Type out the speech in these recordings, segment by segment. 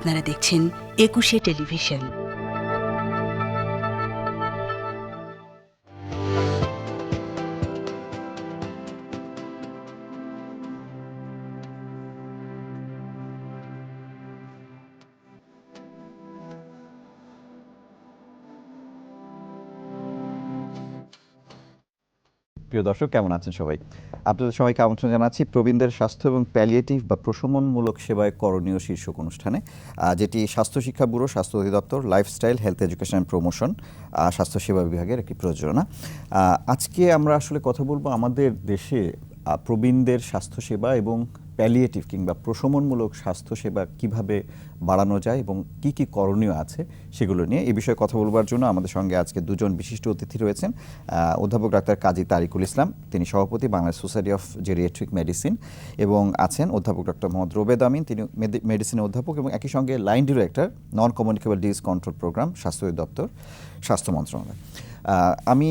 আপনারা দেখছেন একুশে টেলিভিশন। প্রিয় দর্শক, কেমন আছেন সবাই? আপনাদের সবাইকে আমন্ত্রণ জানাচ্ছি প্রবীণদের স্বাস্থ্য এবং প্যালিয়েটিভ বা প্রশমনমূলক সেবায় করণীয় শীর্ষক অনুষ্ঠানে, যেটি স্বাস্থ্য শিক্ষা ব্যুরো, স্বাস্থ্য অধিদপ্তর, lifestyle, health education and promotion, স্বাস্থ্য সেবা বিভাগের একটি প্রযোজনা। আজকে আমরা আসলে কথা বলবো আমাদের দেশে প্রবীণদের স্বাস্থ্যসেবা এবং প্যালিয়েটিভ কিংবা প্রশমনমূলক স্বাস্থ্যসেবা কিভাবে বাড়ানো যায় এবং কি কি করণীয় আছে সেগুলো নিয়ে। এই বিষয়ে কথা বলবার জন্য আমাদের সঙ্গে আজকে দুজন বিশিষ্ট অতিথি রয়েছেন। অধ্যাপক ডাক্তার কাজী তারিকুল ইসলাম, তিনি সভাপতি Bangladesh society of geriatric medicine, এবং আছেন অধ্যাপক ডক্টর মোহাম্মদ রোবেদ আমিন, তিনি মেডিসিনের অধ্যাপক এবং একই সঙ্গে line director, non communicable disease control program, স্বাস্থ্য অধিদপ্তর, স্বাস্থ্য মন্ত্রণালয়। আমি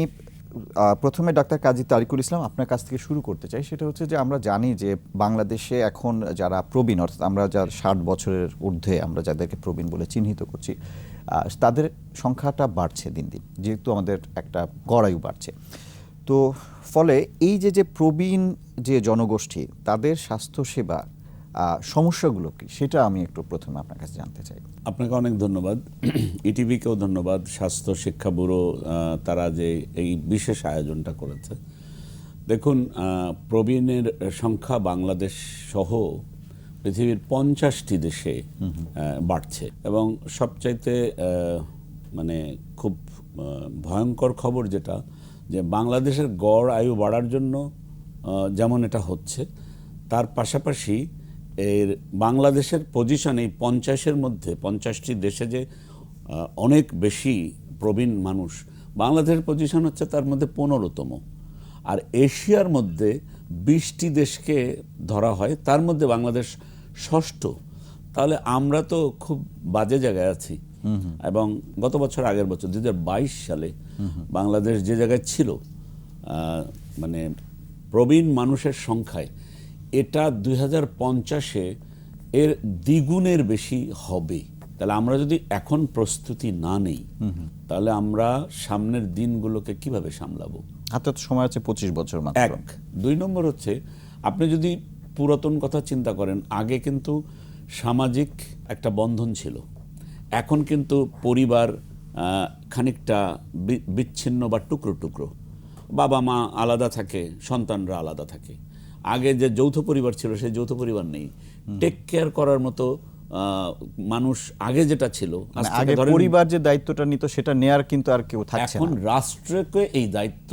প্রথমে ডাক্তার কাজী তারিকুল ইসলাম আপনার কাছ থেকে শুরু করতে চাই। সেটা হচ্ছে যে আমরা জানি যে বাংলাদেশে এখন যারা প্রবীণ, অর্থাৎ আমরা যার 60 বছরের ঊর্ধ্বে আমরা যাদেরকে প্রবীণ বলে চিহ্নিত করছি, তাদের সংখ্যাটা বাড়ছে দিন দিন, যেহেতু আমাদের একটা গড় আয়ু বাড়ছে। তো ফলে এই যে প্রবীণ যে জনগোষ্ঠী, তাদের স্বাস্থ্যসেবা সমস্যাগুলো কি, সেটা আমি একটু প্রথমে আপনার কাছে জানতে চাই। আপনাকে অনেক ধন্যবাদ, ইটিভিকেও ধন্যবাদ, স্বাস্থ্য শিক্ষা ব্যুরো তারা যে এই বিশেষ আয়োজনটা করেছে। দেখুন, প্রবীণের সংখ্যা বাংলাদেশ সহ পৃথিবীর 50টি দেশে বাড়ছে, এবং সবচাইতে মানে খুব ভয়ঙ্কর খবর যেটা, যে বাংলাদেশের গড় আয়ু বাড়ার জন্য যেমন এটা হচ্ছে, তার পাশাপাশি এর বাংলাদেশের পজিশন এই 50-এর মধ্যে, 50টি দেশে যে অনেক বেশি প্রবীণ মানুষ, বাংলাদেশের পজিশন হচ্ছে তার মধ্যে 15তম। আর এশিয়ার মধ্যে 20টি দেশকে ধরা হয়, তার মধ্যে বাংলাদেশ ষষ্ঠ। তাহলে আমরা তো খুব বাজে জায়গায় আছি। এবং গত বছর, আগের বছর 2022 সালে বাংলাদেশ যে জায়গায় ছিল মানে প্রবীণ মানুষের সংখ্যায়, এটা 2050-এ এর দ্বিগুণের বেশি হবে। তাহলে আমরা যদি এখন প্রস্তুতি না নেই, তাহলে আমরা সামনের দিনগুলোকে কিভাবে সামলাবো? হাতে তো সময় আছে 25 বছর মাত্র। এক। 2 নম্বর হচ্ছে, আপনি যদি পুরাতন কথা চিন্তা করেন, আগে কিন্তু সামাজিক একটা বন্ধন ছিল, এখন কিন্তু পরিবার খানিকটা বিচ্ছিন্ন বা টুকরো টুকরো। বাবা মা আলাদা থাকে, সন্তানরা আলাদা থাকে। আগে যে যৌথ পরিবার ছিল, সেই যৌথ পরিবার নেই। টেক কেয়ার করার মতো মানুষ আগে যেটা ছিল, আগে পরিবার যে দায়িত্বটা নিত সেটা নেয়ার কিন্তু আর কেউ থাকছে না। এখন রাষ্ট্রকে এই দায়িত্ব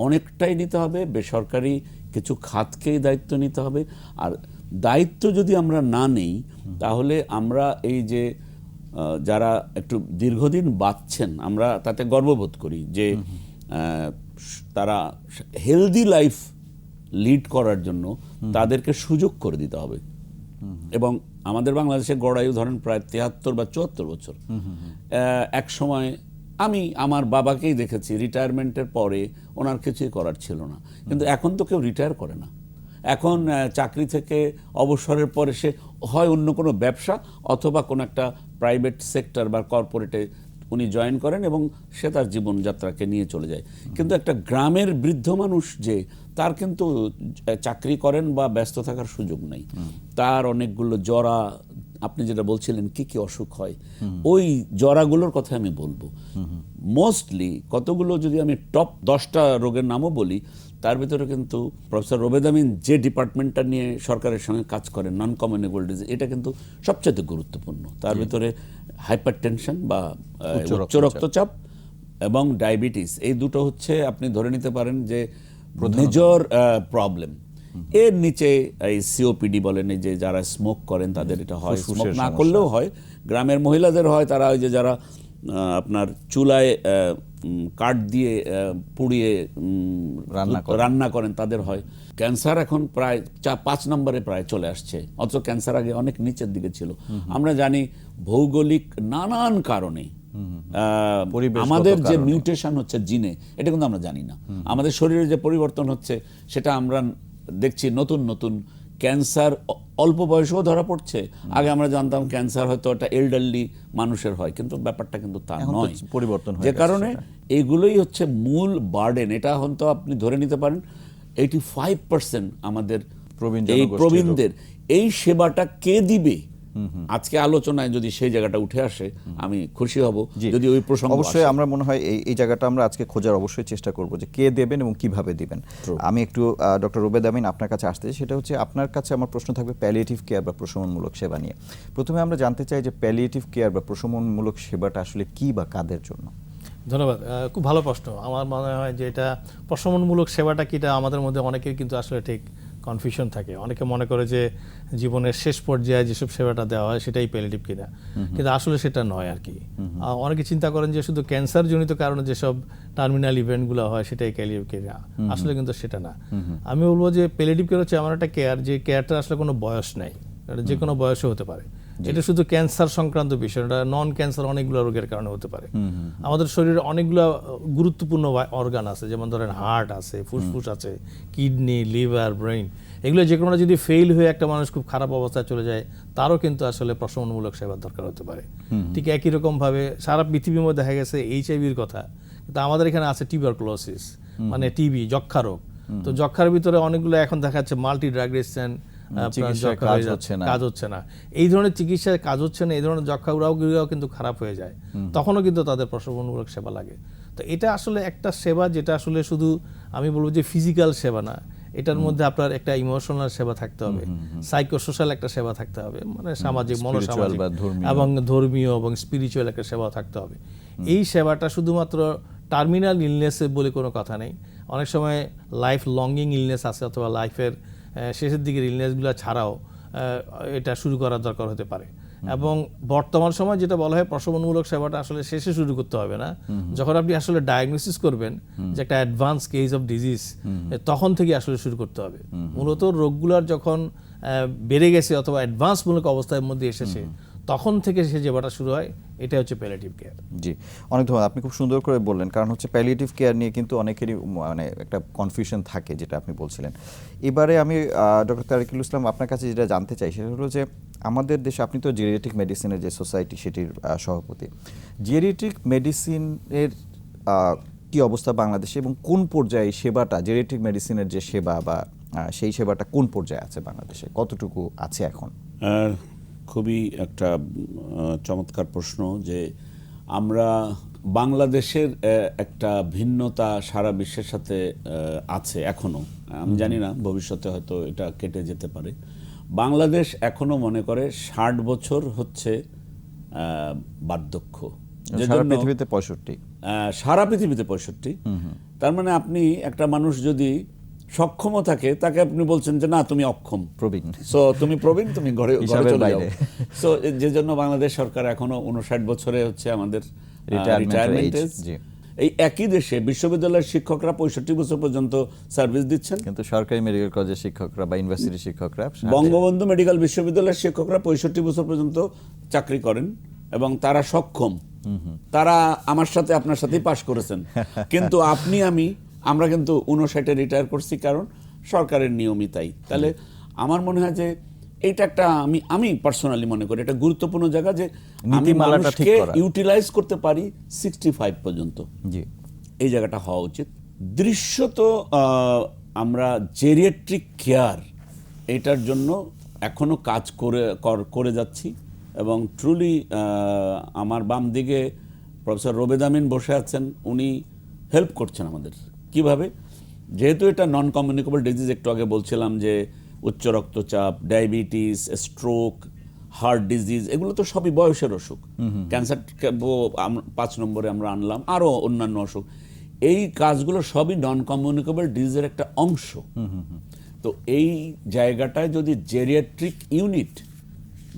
অনেকটাই নিতে হবে, বেসরকারি কিছু খাতকে এই দায়িত্ব নিতে হবে। আর দায়িত্ব যদি আমরা না নেই, তাহলে আমরা এই যে যারা একটু দীর্ঘদিন বাঁচছেন, আমরা তাতে গর্ববোধ করি যে তারা হেলদি লাইফ লিড করার জন্য তাদেরকে সুযোগ করে দিতে হবে। এবং আমাদের বাংলাদেশে গড় আয়ু ধরেন প্রায় 73 বা 74 বছর। এক সময় আমি আমার বাবাকেই দেখেছি, রিটায়ারমেন্টের পরে ওনার কিছুই করার ছিল না, কিন্তু এখন তো কেউ রিটায়ার করে না। এখন চাকরি থেকে অবসরের পরে সে হয় অন্য কোনো ব্যবসা অথবা কোনো একটা প্রাইভেট সেক্টর বা কর্পোরেটে উনি জয়েন করেন এবং সে তার জীবনযাত্রাকে নিয়ে চলে যায়। কিন্তু একটা গ্রামের বৃদ্ধ মানুষ যে, তার কিন্তু চাকরি করেন বা ব্যস্ত থাকার সুযোগ নেই। তার অনেকগুলো জরা, আপনি যেটা বলছিলেন কি কি অসুখ হয়, ওই জরাগুলোর কথা আমি বলবো। মোস্টলি কতগুলো যদি আমি টপ 10টা রোগের নামও বলি, তার ভিতরে কিন্তু প্রফেসর রোবেদ আমিন যে ডিপার্টমেন্টটা নিয়ে সরকারের সঙ্গে কাজ করেন, নন কমিউনিকেবল ডিজিজ, এটা কিন্তু সবচেয়ে গুরুত্বপূর্ণ। তার ভিতরে হাইপার টেনশন বা উচ্চ রক্তচাপ এবং ডায়াবেটিস, এই দুটো হচ্ছে আপনি ধরে নিতে পারেন যে মেজর প্রবলেম। এর নিচে এই সিওপিডি বলেন, এই যে যারা স্মোক করেন তাদের এটা হয়, স্মোক না করলেও হয়, গ্রামের মহিলাদের হয়, তারা ওই যে যারা আপনার চুলায় কাঠ দিয়ে পুড়িয়ে রান্না করেন তাদের হয়। ক্যান্সার এখন প্রায় 5 নম্বরে প্রায় চলে আসছে, অথচ ক্যান্সার আগে অনেক নিচের দিকে ছিল। আমরা জানি ভৌগোলিক নানান কারণে আমাদের যে মিউটেশন হচ্ছে জিনে, এটা কিন্তু আমরা জানি না। আমাদের শরীরে যে পরিবর্তন হচ্ছে, সেটা আমরা দেখছি নতুন নতুন ক্যান্সার অল্প বয়সেও ধরা পড়ছে। আগে আমরা জানতাম ক্যান্সার হয়তো একটা এল্ডারলি মানুষের হয়, কিন্তু ব্যাপারটা কিন্তু তা এখন তো নয়। পরিবর্তন হয়ে যে গেছে কারণে সেটা। এগুলোই হচ্ছে মূল বার্ডেন। এটা হয়তো আপনি ধরে নিতে পারেন 85% আমাদের প্রবীণ এই জনগোষ্ঠীর প্রবীণদের এই সেবাটা কে দিবে, আজকে আলোচনায় যদি সেই জায়গাটা উঠে আসে আমি খুশি হব। জি। যদি ওই প্রসঙ্গ অবশ্যই আসে। আমরা মনে হয় এই জায়গাটা আমরা আজকে খোঁজার অবশ্যই চেষ্টা করব যে কে দেবেন এবং কিভাবে দিবেন। আমি একটু ডক্টর রুবেদ আমিন আপনার কাছে আসতে চাই। সেটা হচ্ছে আপনার কাছে আমার প্রশ্ন থাকবে প্যালিয়েটিভ কেয়ার বা প্রশমনমূলক সেবা নিয়ে। প্রথমে আমরা জানতে চাই যে প্যালিয়েটিভ কেয়ার বা প্রশমনমূলক সেবাটা আসলে কি বা কাদের জন্য? ধন্যবাদ, খুব ভালো প্রশ্ন। আমার মনে হয় যে এটা প্রশমনমূলক সেবাটা কিটা আমাদের মধ্যে অনেকের কিন্তু আসলে ঠিক কনফিউশন থাকে। অনেকে মনে করে যে জীবনের শেষ পর্যায়ে যেসব সেবাটা দেওয়া হয় সেটাই প্যালিয়েটিভ কিনা, কিন্তু আসলে সেটা নয় আর কি। অনেকে চিন্তা করেন যে শুধু ক্যান্সার জনিত কারণে যেসব টার্মিনাল ইভেন্টগুলো হয় সেটাই প্যালিয়েটিভ কিনা, আসলে কিন্তু সেটা না। আমি বলবো যে প্যালিয়েটিভ কেয়ার হচ্ছে এমন একটা কেয়ার যে কেয়ারটা আসলে কোনো বয়স নাই, এটা যে কোনো বয়সে হতে পারে। এটা শুধু ক্যান্সার সংক্রান্ত বিষয়, এটা নন ক্যান্সার অনেকগুলো রোগের কারণে হতে পারে। আমাদের শরীরে অনেকগুলো গুরুত্বপূর্ণ অর্গান আছে, যেমন ধরেন হার্ট আছে, ফুসফুস আছে, কিডনি, লিভার, ব্রেইন। এগুলো যে কোনো যদি ফেল হয়ে একটা মানুষ খুব খারাপ অবস্থায় চলে যায়, তারও কিন্তু আসলে প্রশমনমূলক সেবার দরকার হতে পারে। ঠিক একই রকমভাবে সারা পৃথিবীর মধ্যে দেখা গেছে এইচআইভির কথা, কিন্তু আমাদের এখানে আছে টিউবারকুলোসিস, মানে টিবি, যক্ষা রোগ। তো যক্ষার ভিতরে অনেকগুলো এখন দেখা যাচ্ছে মাল্টি ড্রাগ রেজিস্ট্যান্ট কাজ হচ্ছে না, এই ধরনের চিকিৎসায় কাজ হচ্ছে না, এই ধরনের যক্ষা রোগীরাও কিন্তু খারাপ হয়ে যায়, তখনও কিন্তু তাদের প্রসবমূলক সেবা লাগে। তো এটা আসলে একটা সেবা যেটা আসলে শুধু আমি বলবো যে ফিজিক্যাল সেবা না, এটার মধ্যে আপনার একটা ইমোশনাল সেবা থাকতে হবে, সাইকোসোশ্যাল একটা সেবা থাকতে হবে, মানে সামাজিক, মনোসামাজিক এবং ধর্মীয় এবং স্পিরিচুয়াল একটা সেবা থাকতে হবে। এই সেবাটা শুধুমাত্র টার্মিনাল ইলনেসে বলে কোনো কথা নেই। অনেক সময় লাইফ লঙ্গিং ইলনেস আছে, অথবা লাইফের শেষের দিকের ইলনেসগুলো ছাড়াও এটা শুরু করার দরকার হতে পারে। এবং বর্তমান সময় যেটা বলা হয় প্রশমনমূলক সেবাটা আসলে শেষে শুরু করতে হবে না, যখন আপনি আসলে ডায়াগনোসিস করবেন যে একটা অ্যাডভান্স কেস অফ ডিজিজ, তখন থেকে আসলে শুরু করতে হবে। মূলত রোগগুলোর যখন বেড়ে গেছে অথবা অ্যাডভান্সমূলক অবস্থার মধ্যে এসেছে, তখন থেকে সে যেটা শুরু হয়, এটা হচ্ছে প্যালিয়েটিভ কেয়ার। জি, অনেক ধন্যবাদ। আপনি খুব সুন্দর করে বললেন, কারণ হচ্ছে প্যালিয়েটিভ কেয়ার নিয়ে কিন্তু অনেকেরই মানে একটা কনফিউশন থাকে, যেটা আপনি বলছিলেন। এবারে আমি ডক্টর তারিকুল ইসলাম আপনার কাছে যেটা জানতে চাই সেটা হলো যে আমাদের দেশে, আপনি তো জেরিয়াট্রিক মেডিসিনের যে সোসাইটি সেটির সভাপতি, জেরিয়াট্রিক মেডিসিনের কি অবস্থা বাংলাদেশে, এবং কোন পর্যায়ে সেবাটা, জেরিয়াট্রিক মেডিসিনের যে সেবা বা সেই সেবাটা কোন পর্যায়ে আছে বাংলাদেশে, কতটুকু আছে এখন? খুবই একটা চমৎকার প্রশ্ন যে আমরা বাংলাদেশের একটা ভিন্নতা সারা বিশ্বের সাথে আছে এখনো। আমি জানি না ভবিষ্যতে হয়তো এটা কেটে যেতে পারে। বাংলাদেশ এখনো মনে করে 60 বছর হচ্ছে বার্ধক্য, সারা পৃথিবীতে 65, সারা পৃথিবীতে 65। তার মানে আপনি একটা মানুষ যদি সক্ষম থাকে, তাকে আপনি বলছেন যে না তুমি অক্ষম, প্রবীণ, সো তুমি প্রবীণ, তুমি ঘরে চলে যাও। সো যে জন্য বাংলাদেশ সরকার এখনো 59 বছরে হচ্ছে আমাদের রিটায়ারমেন্ট এজ। এই একই দেশে বিশ্ববিদ্যালয়ের শিক্ষকরা 65 বছর পর্যন্ত সার্ভিস দিচ্ছেন, কিন্তু সরকারি মেডিকেল কলেজের শিক্ষকরা বা ইউনিভার্সিটির শিক্ষকরা, বঙ্গবন্ধু মেডিকেল বিশ্ববিদ্যালয়ের শিক্ষকরা 65 বছর পর্যন্ত চাকরি করেন এবং তারা সক্ষম। তারা আমার সাথে আপনার সাথেই পাশ করেছেন, কিন্তু আপনি আমরা কিন্তু 59-এ রিটায়ার করছি, কারণ সরকারের নিয়মই তাই। তাহলে আমার মনে হয় যে এইটা একটা আমি পার্সোনালি মনে করি এটা গুরুত্বপূর্ণ জায়গা, যে আমি মানুষকে ইউটিলাইজ করতে পারি 65 পর্যন্ত। জি, এই জায়গাটা হওয়া উচিত। দৃশ্যত আমরা জেরিয়াট্রিক কেয়ার এটার জন্য এখনো কাজ করে যাচ্ছি, এবং ট্রুলি আমার বাম দিকে প্রফেসর রুবেদ আমিন বসে আছেন, উনি হেল্প করছেন আমাদের। কিভাবে? যেহেতু এটা নন কমিউনিকেবল ডিজিজ, একটু আগে বলছিলাম যে উচ্চ রক্তচাপ, ডায়াবেটিস, স্ট্রোক, হার্ট ডিজিজ, এগুলো তো সবই বয়সের অসুখ। ক্যান্সার 5 নম্বরে আমরা আনলাম, আরও অন্যান্য অসুখ। এই কাজগুলো সবই নন কমিউনিকেবল ডিজিজের একটা অংশ। তো এই জায়গাটায় যদি জেরিয়াট্রিক ইউনিট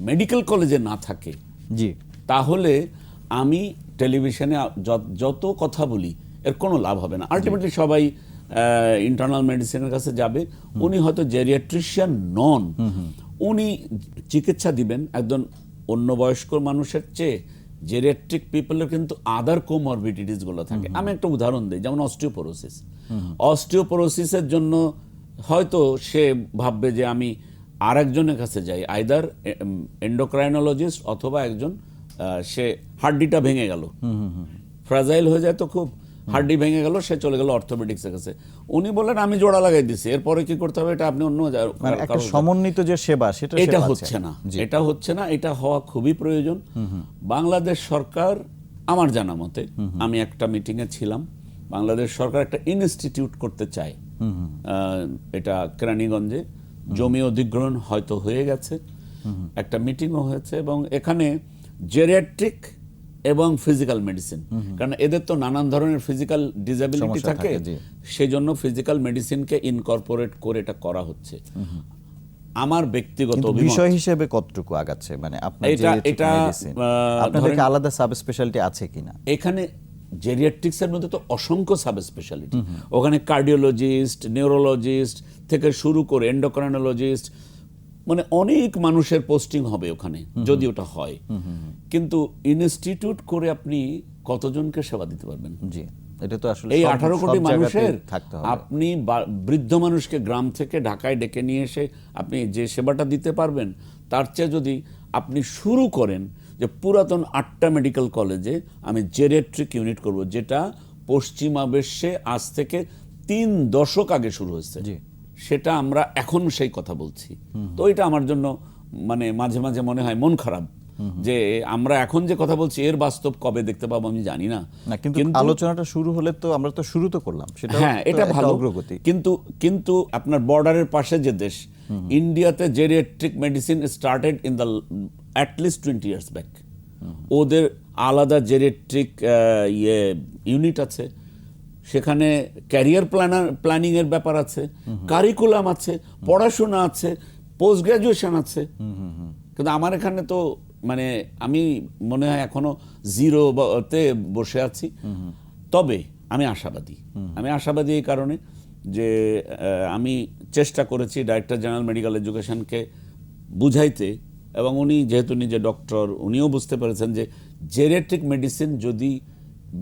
মেডিকেল কলেজে না থাকে, জি, তাহলে আমি টেলিভিশনে যত কথা বলি এর কোনো লাভ হবে না। আলটিমেটলি সবাই ইন্টারনাল মেডিসিনের কাছে যাবে। উনি হয়তো জেরিয়াট্রিশিয়ান নন, উনি চিকিৎসা দিবেন একজন অন্য বয়স্ক মানুষের চেয়ে। জেরিয়াট্রিক পিপলের কিন্তু আদার কোমরবিডিটিসগুলো থাকে। আমি একটা উদাহরণ দিই, যেমন অস্টিওপোরোসিসের জন্য হয়তো সে ভাববে যে আমি আরেকজনের কাছে যায়, আইদার এন্ডোক্রাইনোলজিস্ট অথবা একজন সে হাড্ডিটা ভেঙে গেল, ফ্রাজাইল হয়ে যায় তো খুব, হাড্ডি ভেঙে গেল, সে চলে গেল অর্থোপেডিক্সের কাছে। উনি বলেন আমি জোড়া লাগাই দিছি, এরপরে কি করতে হবে এটা আপনি অন্য মানে একটা সমন্বিত যে সেবা সেটা এটা হচ্ছে না, এটা হচ্ছে না, এটা হওয়া খুবই প্রয়োজন। বাংলাদেশ সরকার আমার জানা মতে, আমি একটা মিটিংয়ে ছিলাম, বাংলাদেশ সরকার একটা ইনস্টিটিউট করতে চায়, এটা কেরানীগঞ্জে, জমি অধিগ্রহণ হয়তো হয়ে গেছে, একটা মিটিংও হয়েছে, এবং এখানে জেরিয়াট্রিক এবং ফিজিক্যাল মেডিসিন, কারণ এদের তো নানান ধরনের ফিজিক্যাল ডিসএবিলিটি থাকে, সেই জন্য ফিজিক্যাল মেডিসিনকে ইনকর্পোরেট করে এটা করা হচ্ছে। আমার ব্যক্তিগত বিষয় হিসেবে কতটুকু আগাচ্ছে, মানে আপনার এটা আপনাদের কি আলাদা সাব স্পেশালিটি আছে কিনা? এখানে জেরিয়াট্রিক্সের মধ্যে তো অসংখ্য সাব স্পেশালিটি, ওখানে কার্ডিওলজিস্ট, নিউরোলজিস্ট থেকে শুরু করে এন্ডোক্রাইনোলজিস্ট, মানে অনেক মানুষের পোস্টিং হবে ওখানে যদি ওটা হয়। কিন্তু ইনস্টিটিউট করে আপনি কতজনকে সেবা দিতে পারবেন? জি, এটা তো আসলে এই 18 কোটি মানুষের থাকতে হবে। আপনি বৃদ্ধ মানুষকে গ্রাম থেকে ঢাকায় ডেকে নিয়ে এসে আপনি যে সেবাটা দিতে পারবেন, তার চেয়ে যদি আপনি শুরু করেন যে পুরাতন 8টা মেডিকেল কলেজে আমি জেরিয়াট্রিক ইউনিট করব, যেটা পশ্চিমা বিশ্বে আজ থেকে 3 দশক আগে শুরু হয়েছে, সেটা আমরা এখন সেই কথা বলছি। তো এটা আমার জন্য মানে মাঝে মাঝে মনে হয় মন খারাপ যে আমরা এখন যে কথা বলছি এর বাস্তব কবে দেখতে পাবো আমি জানি না, কিন্তু আলোচনাটা শুরু হলে তো আমরা তো শুরু তো করলাম, সেটা হ্যাঁ এটা ভালো অগ্রগতি। কিন্তু আপনার বর্ডারের পাশে যে দেশ ইন্ডিয়াতে geriatric medicine started in the at least 20 years back, ওদের আলাদা জেরিয়াট্রিক ইউনিট আছে, সেখানে ক্যারিয়ার প্ল্যানিং এর ব্যাপার আছে, কারিকুলাম আছে, পড়াশোনা আছে, পোস্ট গ্রাজুয়েশন আছে। কিন্তু আমার এখানে তো মানে আমি মনে হয় এখনো জিরোতে বসে আছি। তবে আমি আশাবাদী এই কারণে যে আমি চেষ্টা করেছি ডাইরেক্টর জেনারেল মেডিকেল এডুকেশনকে বুঝাইতে, এবং উনি যেহেতু নিজে ডক্টর, উনিও বুঝতে পেরেছেন যে জেরিয়াট্রিক মেডিসিন যদি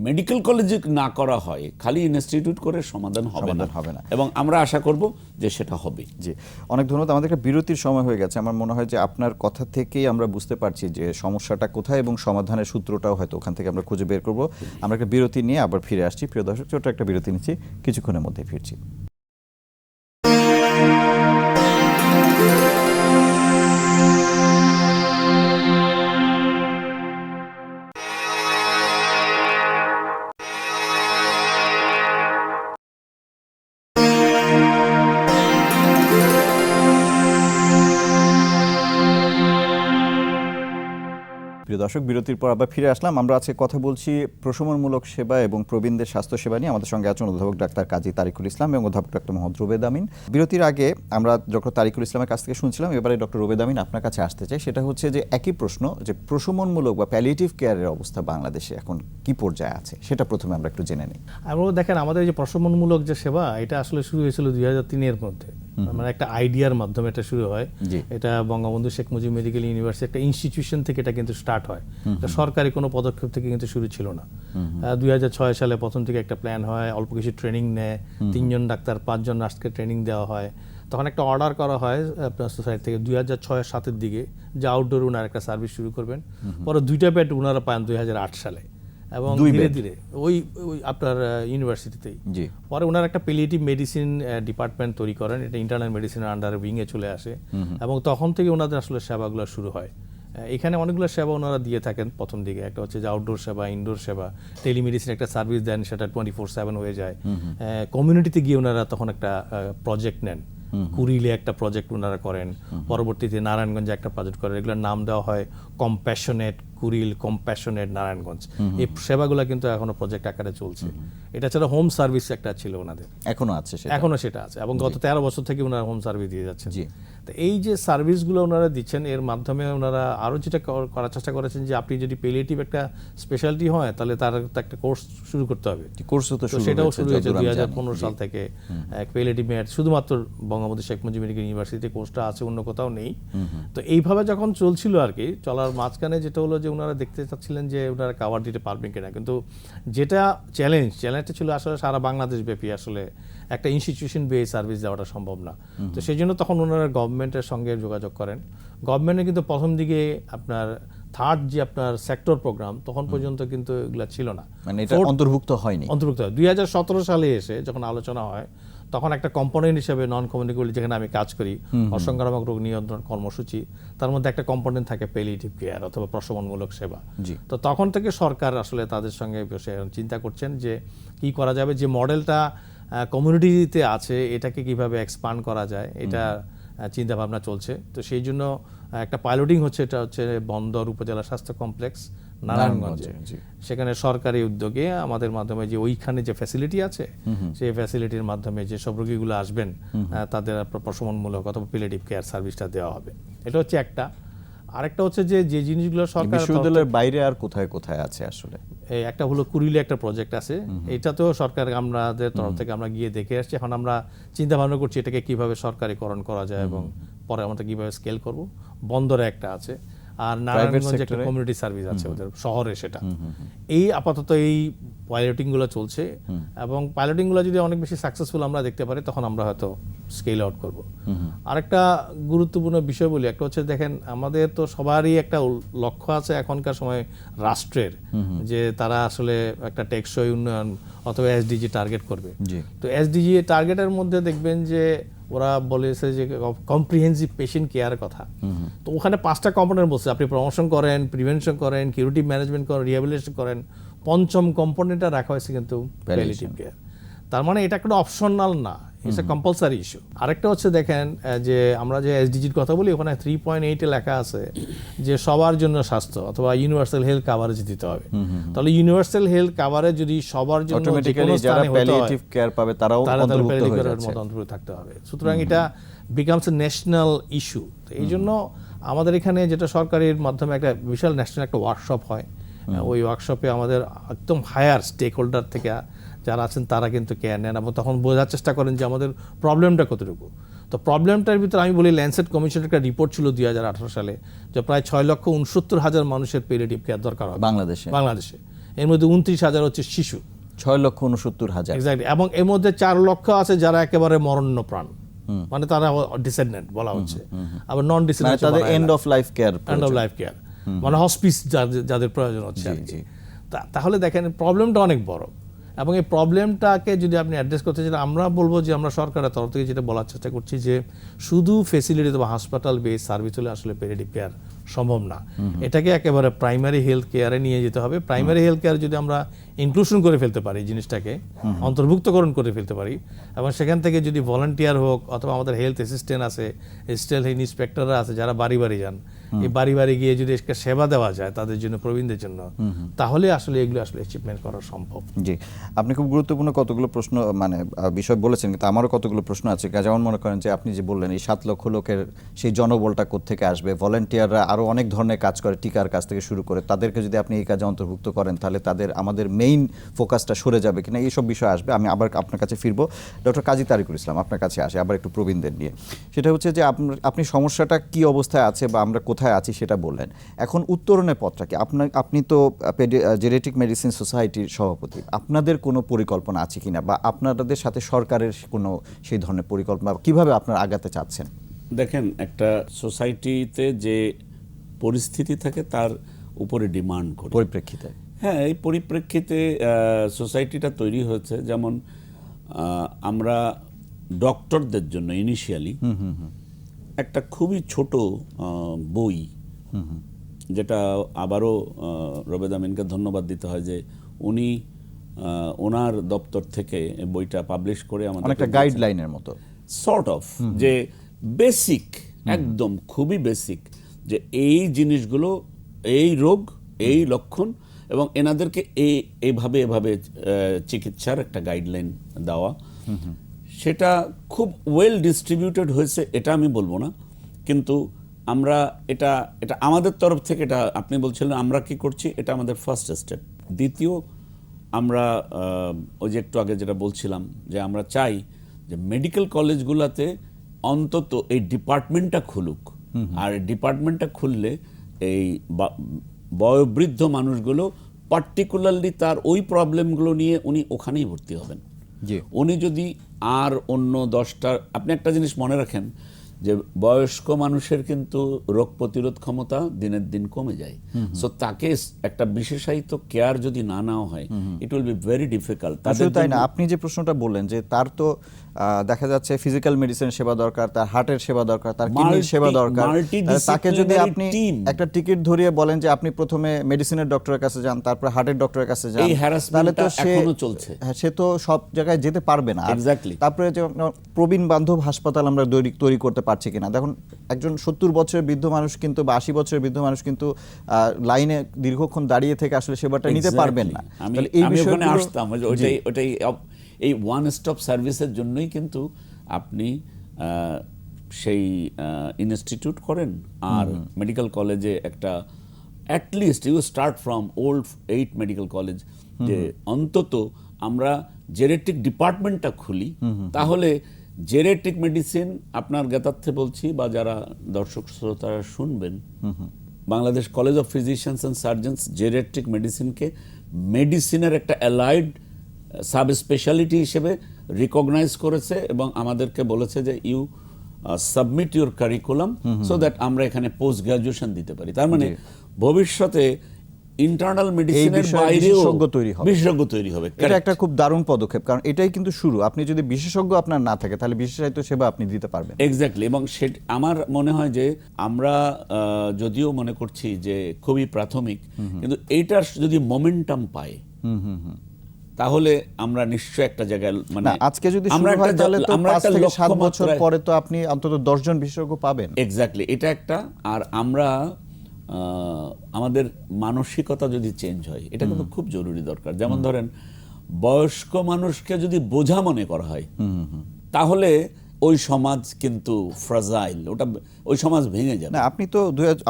মেডিকেল কলেজে না করা হয়, খালি ইনস্টিটিউট করে সমাধান হবে না, এবং আমরা আশা করব যে সেটা হবে। জি, অনেক ধন্যবাদ। আমাদের একটা বিরতির সময় হয়ে গেছে। আমার মনে হয় যে আপনার কথা থেকেই আমরা বুঝতে পারছি যে সমস্যাটা কোথায় এবং সমাধানের সূত্রটাও হয়তো ওখান থেকে আমরা খুঁজে বের করব। আমরা একটা বিরতি নিয়ে আবার ফিরে আসছি। প্রিয় দর্শক, ছোট্ট একটা বিরতি নিচ্ছি, কিছুক্ষণের মধ্যেই ফিরছি। প্রিয় দর্শক, বিরতির পর আবার ফিরে আসলাম। আমরা আজকে কথা বলছি প্রশমনমূলক সেবা এবং প্রবীণদের স্বাস্থ্য সেবা নিয়ে। আমাদের সঙ্গে আছেন অধ্যাপক ডাক্তার কাজী তারিকুল ইসলাম এবং অধ্যাপক ডক্টর মোহাম্মদ রুবেদ আমিন। বিরতির আগে আমরা ডক্টর তারিকুল ইসলামের কাছ থেকে শুনছিলাম, এবারে ডক্টর রুবেদ আমিন আপনার কাছে আসতে চাই। সেটা হচ্ছে যে একই প্রশ্ন, যে প্রশমনমূলক বা প্যালিয়েটিভ কেয়ারের অবস্থা বাংলাদেশে এখন কি পর্যায়ে আছে, সেটা প্রথমে আমরা একটু জেনে নিই। আমরা দেখেন আমাদের যে প্রশমনমূলক যে সেবা, এটা আসলে শুরু হয়েছিল 2003-এর মধ্যে, মানে একটা আইডিয়ার মাধ্যমে এটা শুরু হয়। এটা বঙ্গবন্ধু শেখ মুজিব মেডিকেল ইউনিভার্সিটি একটা ইনস্টিটিউশন থেকে এটা কিন্তু স্টার্ট হয়, সরকারি কোনো পদক্ষেপ থেকে কিন্তু শুরু ছিল না। 2006 সালে প্রথম থেকে একটা প্ল্যান হয়, অল্প কিছু ট্রেনিং নেয়, 3 জন ডাক্তার 5 জন নার্সকে ট্রেনিং দেওয়া হয়। তখন একটা অর্ডার করা হয় সোসাইটি থেকে 2006-07 দিকে যে আউটডোর ওনার একটা সার্ভিস শুরু করবেন। পরে 2টা বেড ওনারা পান 2008 সালে, এবং ধীরে ধীরে ওই আপনার ইউনিভার্সিটিতেই। পরে ওনারা একটা প্যালিয়েটিভ মেডিসিন ডিপার্টমেন্ট তৈরি করেন, এটা ইন্টারনাল মেডিসিনের আন্ডারে উইংয়ে চলে আসে, এবং তখন থেকে ওনাদের আসলে সেবাগুলো শুরু হয়। এখানে অনেকগুলো সেবা ওনারা দিয়ে থাকেন প্রথম দিকে। একটা হচ্ছে যে আউটডোর সেবা, ইনডোর সেবা, টেলিমেডিসিন একটা সার্ভিস দেন, সেটা 24/7 হয়ে যায়। কমিউনিটিতে গিয়ে ওনারা তখন একটা প্রজেক্ট নেন, কুড়িলে একটা প্রজেক্ট ওনারা করেন, পরবর্তীতে নারায়ণগঞ্জে একটা প্রজেক্ট করেন, এগুলোর নাম দেওয়া হয় কম্প্যাশনেট কুড়িল, কম্প্যাশনেট নারায়ণগঞ্জ। এই সেবাগুলো কিন্তু এখনো প্রজেক্ট আকারে চলছে। এটা ছাড়া হোম সার্ভিস একটা ছিল ওনাদের, এখনো সেটা আছে, এবং গত 13 বছর থেকে ওনারা হোম সার্ভিস দিয়ে যাচ্ছেন। তো এই যে সার্ভিসগুলো ওনারা দিচ্ছেন, এর মাধ্যমে ওনারা আরও যেটা করার চেষ্টা করেছেন যে আপনি যদি প্যালিয়েটিভ একটা স্পেশালিটি হয় তাহলে তার একটা কোর্স শুরু করতে হবে। তো সেটাও শুরু হয়েছে 2015 সাল থেকে। প্যালিয়েটিভ শুধুমাত্র বঙ্গবন্ধু শেখ মুজিব মেডিকেল ইউনিভার্সিটিতে কোর্সটা আছে, অন্য কোথাও নেই। তো এইভাবে যখন চলছিল আর কি, চলার মাঝখানে যেটা হলো যে ওনারা দেখতে চাচ্ছিলেন যে ওনারা কাভার দিতে পারবেন কিনা। কিন্তু যেটা চ্যালেঞ্জটা ছিল আসলে সারা বাংলাদেশ ব্যাপী আসলে একটা ইনস্টিটিউশন বেয়ে সার্ভিস দেওয়াটা সম্ভব না। তো সেই জন্য তখন ওনারা গভর্নমেন্টের সঙ্গে যোগাযোগ করেন, গভর্নমেন্টে কিন্তু প্রথম দিকে আপনার থার্ড যে আপনার সেক্টর প্রোগ্রাম তখন পর্যন্ত কিন্তু এগুলা ছিল না, মানে এটা অন্তর্ভুক্ত হয়নি। অন্তর্ভুক্ত হয় 2017 সালে এসে যখন আলোচনা হয় তখন একটা কম্পোনেন্ট হিসেবে নন কমিউনিকেবল, যেখানে আমি কাজ করি, অসংক্রামক রোগ নিয়ন্ত্রণ কর্মসূচি, তার মধ্যে একটা কম্পোনেন্ট থাকে প্যালিয়েটিভ কেয়ার অথবা প্রশমনমূলক সেবা। জি। তো তখন থেকে সরকার আসলে তাদের সঙ্গে বসে চিন্তা করছেন যে কি করা যাবে, যে মডেলটা কমিউনিটিতে আছে এটাকে কিভাবে এক্সপান্ড করা যায়, এটা চিন্তা ভাবনা চলছে। তো সেই জন্য একটা পাইলটিং হচ্ছে, এটা হচ্ছে বন্দর উপজেলা স্বাস্থ্য কমপ্লেক্স নারায়ণগঞ্জে। সেখানে সরকারি উদ্যোগে আমাদের মাধ্যমে যে ওইখানে যে ফ্যাসিলিটি আছে সেই ফ্যাসিলিটির মাধ্যমে যে সব রোগীগুলো আসবেন তাদের প্রশমনমূলক অথবা প্যালিয়েটিভ কেয়ার সার্ভিসটা দেওয়া হবে। এটা হচ্ছে একটা। আরেকটা হচ্ছে যে যে জিনিসগুলো সরকার বিশ্ববিদ্যালয়ের বাইরে আর কোথায় কোথায় আছে আসলে? একটা হলো কুড়িলে একটা প্রজেক্ট আছে, এটাতেও সরকার আমাদের তরফ থেকে আমরা গিয়ে দেখে আসছি। এখন আমরা চিন্তা ভাবনা করছি এটাকে কিভাবে সরকারিকরণ করা যায় এবং পরে আমরা কিভাবে স্কেল করব। বন্দরে একটা আছে, আর নারায়ণগঞ্জে একটা কমিউনিটি সার্ভিস আছে ওদের শহরে, সেটা এই আপাতত এই পাইলটিংগুলো চলছে এবং পাইলটিংগুলো যদি অনেক বেশি সাকসেসফুল আমরা দেখতে পারি তখন আমরা হয়তো স্কেল আউট করব। আরেকটা গুরুত্বপূর্ণ বিষয় বলি, একটা হচ্ছে দেখেন আমাদের তো সবারই একটা লক্ষ্য আছে এখনকার সময় রাষ্ট্রের, যে তারা আসলে একটা টেকসই উন্নয়ন অথবা এসডিজি টার্গেট করবে। তো এসডিজি টার্গেটের মধ্যে দেখবেন যে ওরা বলেছে যে কম্প্রিহেন্সিভ পেশেন্ট কেয়ারের কথা। তো ওখানে 5টা কম্পোনেন্ট বলছে, আপনি প্রমোশন করেন, প্রিভেনশন করেন, কিউরেটিভ ম্যানেজমেন্ট করেন, রিহ্যাবিলিটেশন করেন, পঞ্চম কম্পোনেন্টটা রাখা হয়েছে কিন্তু প্যালিয়েটিভ কেয়ার। তার মানে এটা কোনো অপশনাল না, ইটস এ কম্পালসারি ইস্যু। আরেকটা হচ্ছে দেখেন যে আমরা যে এসডিজির কথা বলি ওখানে 3.8 লেখা আছে যে সবার জন্য স্বাস্থ্য অথবা ইউনিভার্সাল হেলথ কাভারেজ দিতে হবে। তাহলে ইউনিভার্সাল হেলথ কাভারেজ যদি সবার জন্য অটোমেটিক্যালি যারা প্যালিয়েটিভ কেয়ার পাবে তারাও অন্তর্ভুক্ত হয়ে যাচ্ছে, অন্তর্ভুক্ত থাকতে হবে। সুতরাং এটা বিকামস এ ন্যাশনাল ইস্যু। তো এই জন্য আমাদের এখানে যেটা সরকারের মাধ্যমে একটা বিশাল ন্যাশনাল একটা ওয়ার্কশপ হয়, ওই ওয়ার্কশপে আমাদের একদম হায়ার স্টেক হোল্ডার থেকে যারা আছেন তারা কিন্তু কেয়ার নেন এবং তখন বোঝার চেষ্টা করেন যে আমাদের প্রবলেমটা কতটুকু। তো প্রবলেমটার ভিতরে আমি বলি ল্যান্সেট কমিশনের একটা রিপোর্ট ছিল 2018 সালে যে প্রায় 6,69,000 মানুষের প্যালিয়েটিভ কেয়ার দরকার হবে বাংলাদেশে। এর মধ্যে 29,000 হচ্ছে শিশু, 6,69,000 এক্স্যাক্টলি। এবং এর মধ্যে 4 লক্ষ আছে যারা একেবারে মরণ্যপ্রাণ, মানে তারা ডিসেন্ডেন্ট বলা হচ্ছে, আবার নন ডিসেন্ডেন্ট তাদের এন্ড অফ লাইফ কেয়ার, মানে হসপিস যাদের প্রয়োজন হচ্ছে। তাহলে দেখেন প্রবলেমটা অনেক বড় এবং এই প্রবলেমটাকে যদি আপনি অ্যাড্রেস করতে চান, আমরা বলবো যে আমরা সরকারের তরফ থেকে যেটা বলার চেষ্টা করছি যে শুধু ফেসিলিটি বা হাসপাতাল বেস সার্ভিস হলে আসলে প্যালিয়েটিভ কেয়ার সম্ভব না। এটাকে একেবারে প্রাইমারি হেলথ কেয়ারে নিয়ে যেতে হবে। প্রাইমারি হেলথ কেয়ার যদি আমরা ইনক্লুশন করে ফেলতে পারি, জিনিসটাকে অন্তর্ভুক্তকরণ করে ফেলতে পারি এবং সেখান থেকে যদি ভলান্টিয়ার হোক অথবা আমাদের হেলথ অ্যাসিস্ট্যান্ট আছে, স্টেট হেলথ ইন্সপেক্টররা আছে যারা বাড়ি বাড়ি যান, এই বাড়ি বাড়ি গিয়ে যদি সেবা দেওয়া যায় তাদের জন্য, প্রবীণদের জন্য, তাহলে আসলে এগুলো আসলে অ্যাচিভমেন্ট করা সম্ভব। জি, আপনি খুব গুরুত্বপূর্ণ কতগুলো প্রশ্ন মানে বিষয় বলেছেন, কিন্তু আমারও কতগুলো প্রশ্ন আছে। যেমন মনে করেন যে আপনি যে বললেন এই 7 লক্ষ লোকের সেই জনবলটা কোত্থেকে আসবে, ভলান্টিয়াররা আরও অনেক ধরনের কাজ করে, টিকার কাজ থেকে শুরু করে, তাদেরকে যদি আপনি এই কাজে অন্তর্ভুক্ত করেন তাহলে আমাদের মেইন ফোকাসটা সরে যাবে কিনা, এইসব বিষয় আসবে। আমি আবার আপনার কাছে ফিরবো। ডক্টর কাজী তারিকুল ইসলাম, আপনার কাছে আসে আবার একটু প্রবীণদের নিয়ে। সেটা হচ্ছে যে আপনি সমস্যাটা কি অবস্থায় আছে বা আমরা কোথায় আছি সেটা বললেন। এখন উত্তরণের পথটা কি? আপনি তো জেনেটিক মেডিসিন সোসাইটির সভাপতি, আপনাদের কোনো পরিকল্পনা আছে কিনা বা আপনাদের সাথে সরকারের কোনো সেই ধরনের পরিকল্পনা, কিভাবে আপনারা আগাতে চাচ্ছেন? দেখেন, একটা সোসাইটিতে যে পরিস্থিতি থাকে তার উপরে ডিমান্ড করে পরিপ্রেক্ষিতে, হ্যাঁ, এই পরিপ্রেক্ষিতে সোসাইটিটা তৈরি হয়েছে। যেমন আমরা ডক্টরদের জন্য ইনিশিয়ালি একটা খুবই ছোট বই, যেটা আবারও রবেদ আমিনকে ধন্যবাদ দিতে হয় যে উনি ওনার দপ্তর থেকে বইটা পাবলিশ করে আমাদের অনেকটা গাইডলাইনের মতো সর্ট অফ, যে বেসিক, একদম খুবই বেসিক, যে এই জিনিসগুলো, এই রোগ, এই লক্ষণ এবং এনাদেরকে এভাবে চিকিৎসার একটা গাইডলাইন দেওয়া। সেটা খুব ওয়েল ডিস্ট্রিবিউটেড হয়েছে এটা আমি বলবো না, কিন্তু আমরা এটা আমাদের তরফ থেকে, এটা আপনি বলছিলেন আমরা কি করছি, এটা আমাদের ফার্স্ট স্টেপ। দ্বিতীয়, আমরা ওই যে একটু আগে যেটা বলছিলাম যে আমরা চাই যে মেডিকেল কলেজগুলোতে অন্তত এই ডিপার্টমেন্টটা খুলুক, আর ডিপার্টমেন্টটা খুললে এই বয়োবৃদ্ধ মানুষগুলো পার্টিকুলারলি তার ওই প্রবলেমগুলো নিয়ে উনি ওখানেই ভর্তি হবেন। উনি যদি আর অন্য 10টা, আপনি একটা জিনিস মনে রাখেন যে বয়স্ক মানুষের কিন্তু রোগ প্রতিরোধ ক্ষমতা দিনের দিন কমে যায়, সো তাকে একটা বিশেষায়িত কেয়ার যদি না নেওয়া হয়, it will be very difficult. শুধু তাই না, আপনি যে প্রশ্নটা বললেন যে তার তো দেখা যাচ্ছে ফিজিক্যাল মেডিসিন সেবা দরকার, তার হার্টের সেবা দরকার, তার কিডনির সেবা দরকার। তাকে যদি আপনি একটা টিকিট ধরিয়ে বলেন যে আপনি প্রথমে মেডিসিনের ডক্টরের কাছে যান, তারপর হার্টের ডক্টরের কাছে যান, তাহলে তো এখনো চলছে। সে তো সব জায়গায় যেতে পারবে না। এক্স্যাক্টলি। তারপরে যে প্রবীণ বান্ধব হাসপাতাল আমরা তৈরি করতে পারছি কিনা। দেখুন একজন 70 বছরের বৃদ্ধ মানুষ কিন্তু বা 80 বছরের বৃদ্ধ মানুষ কিন্তু লাইনে দীর্ঘক্ষণ দাঁড়িয়ে থেকে আসলে সেবাটা নিতে পারবেন না। আমি ওখানে আসতাম, ওটাই এই ওয়ান স্টপ সার্ভিসের জন্যই কিন্তু আপনি সেই ইনস্টিটিউট করেন আর মেডিকেল কলেজে একটা at least you start from old 8 medical college, যে অন্তত আমরা জেনেটিক ডিপার্টমেন্টটা খুলি, তাহলে জেনেটিক মেডিসিন আপনার জ্ঞাতার্থে বলছি বা যারা দর্শক শ্রোতারা শুনবেন, Bangladesh college of physicians and surgeons genetic মেডিসিনকে মেডিসিনের একটা অ্যালাইড সাব স্পেশালিটি হিসেবে রিকগনাইজ করেছে এবং আমাদেরকে বলেছে যে you submit your curriculum so that আমরা এখানে পোস্ট গ্রাজুয়েশন দিতে পারি। তার মানে ভবিষ্যতে ইন্টারনাল মেডিসিনের বাইরেও বিশেষজ্ঞ তৈরি হবে। এটা একটা খুব দারুণ পদক্ষেপ, কারণ এটাই কিন্তু শুরু। আপনি যদি বিশেষজ্ঞ আপনার না থাকে তাহলে বিশেষায়িত সেবা আপনি দিতে পারবেন। এক্স্যাক্টলি। এবং আমার মনে হয় যে আমরা যদিও মনে করছি যে খুবই প্রাথমিক, কিন্তু এইটার যদি মোমেন্টাম পায় তাহলে আমরা নিশ্চয় একটা জায়গায়, মানে আজকে যদি শুরু হয় তাহলে তো 5 থেকে 7 বছর পরে তো আপনি অন্তত 10 জন বিশেষজ্ঞ পাবেন। এক্স্যাক্টলি, এটা একটা। আর আমরা আমাদের মানসিকতা যদি চেঞ্জ হয়, এটা কিন্তু খুব জরুরি দরকার। যেমন ধরেন বয়স্ক মানুষকে যদি বোঝা মনে করা হয়, তাহলে ওই সমাজ কিন্তু ফ্রাজাইল, ওই সমাজ ভেঙে যাবে। না, আপনি তো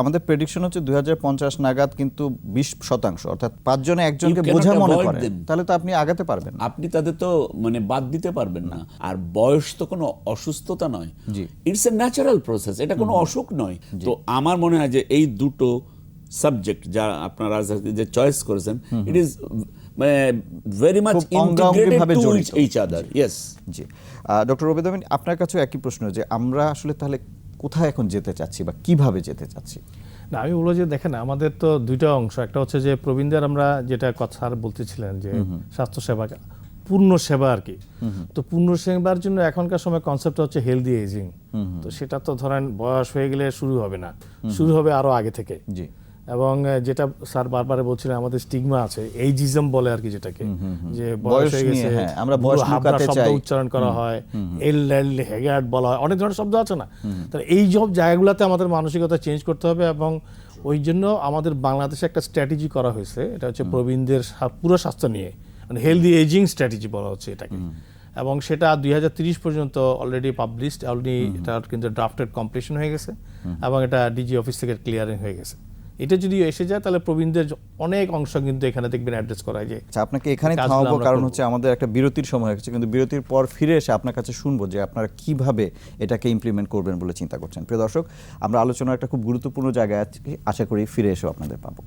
আমাদের প্রেডিকশন হচ্ছে 2050 নাগাদ কিন্তু 20%, অর্থাৎ 5 জনে একজনকে বোঝা মনে করেন, তাহলে তো আপনি আগাতে পারবেন। আপনি তাদের তো মানে বাদ দিতে পারবেন না। আর বয়স তো কোনো অসুস্থতা নয়, ইটস এ ন্যাচারাল প্রসেস, এটা কোনো অসুখ নয়। তো আমার মনে হয় যে এই দুটো সাবজেক্ট যা আপনারা যে চয়েস করেছেন, it is very much integrated to each other. Yes. জি, ডক্টর ওবেদ আমিন, আপনার কাছেও একই প্রশ্ন যে আমরা আসলে তাহলে কোথায় এখন যেতে চাচ্ছি বা কিভাবে যেতে চাচ্ছি? না, আমি বলবো যে দেখেন আমাদের তো দুইটা অংশ। একটা হচ্ছে যে প্রবীণদের আমরা যেটা কথা আর বলতেছিলেন যে স্বাস্থ্যসেবা পূর্ণ সেবা আর কি। তো পূর্ণ সেবার জন্য এখনকার সময় কনসেপ্ট হচ্ছে হেলদি এজিং। তো সেটা তো ধরেন বয়স হয়ে গেলে শুরু হবে না, শুরু হবে আরো আগে থেকে। জি। এবং যেটা স্যার বারবার বলছিলেন আমাদের স্টিগমা আছে, এইজিজম বলে আর কি, যেটাকে যে বয়স হয়ে গেছে আমরা বয়স লুকাতে চাই, শব্দ উচ্চারণ করা হয়, হেগার্ড বলা হয়, অনেক ধরনের শব্দ আছে না। তাহলে এই সব জায়গাগুলোতে আমাদের মানসিকতা চেঞ্জ করতে হবে। এবং ওই জন্য আমাদের বাংলাদেশে একটা স্ট্র্যাটেজি করা হয়েছে, এটা হচ্ছে প্রবীণদের পুরো স্বাস্থ্য নিয়ে, মানে হেলদি এজিং স্ট্র্যাটেজি বলা হচ্ছে এটাকে। এবং সেটা 2030 পর্যন্ত অলরেডি পাবলিশড, অলরেডি এটা কিন্তু ড্রাফটেড কমপ্লিশন হয়ে গেছে এবং এটা ডিজি অফিস থেকে ক্লিয়ারিং হয়ে গেছে। এটা যদি এসে যায় তাহলে প্রবীণদের অনেক অংশ কিন্তু এখানে দেখবেন অ্যাড্রেস করা যায়। আপনাকে এখানে থামাবো, কারণ হচ্ছে আমাদের একটা বিরতির সময় হয়ে গেছে, কিন্তু বিরতির পর ফিরে এসে আপনার কাছে শুনবো যে আপনারা কিভাবে এটাকে ইমপ্লিমেন্ট করবেন বলে চিন্তা করছেন। প্রিয় দর্শক, আমরা আলোচনার একটা খুব গুরুত্বপূর্ণ জায়গায় আশা করি ফিরে এসেও আপনাদের পাবো।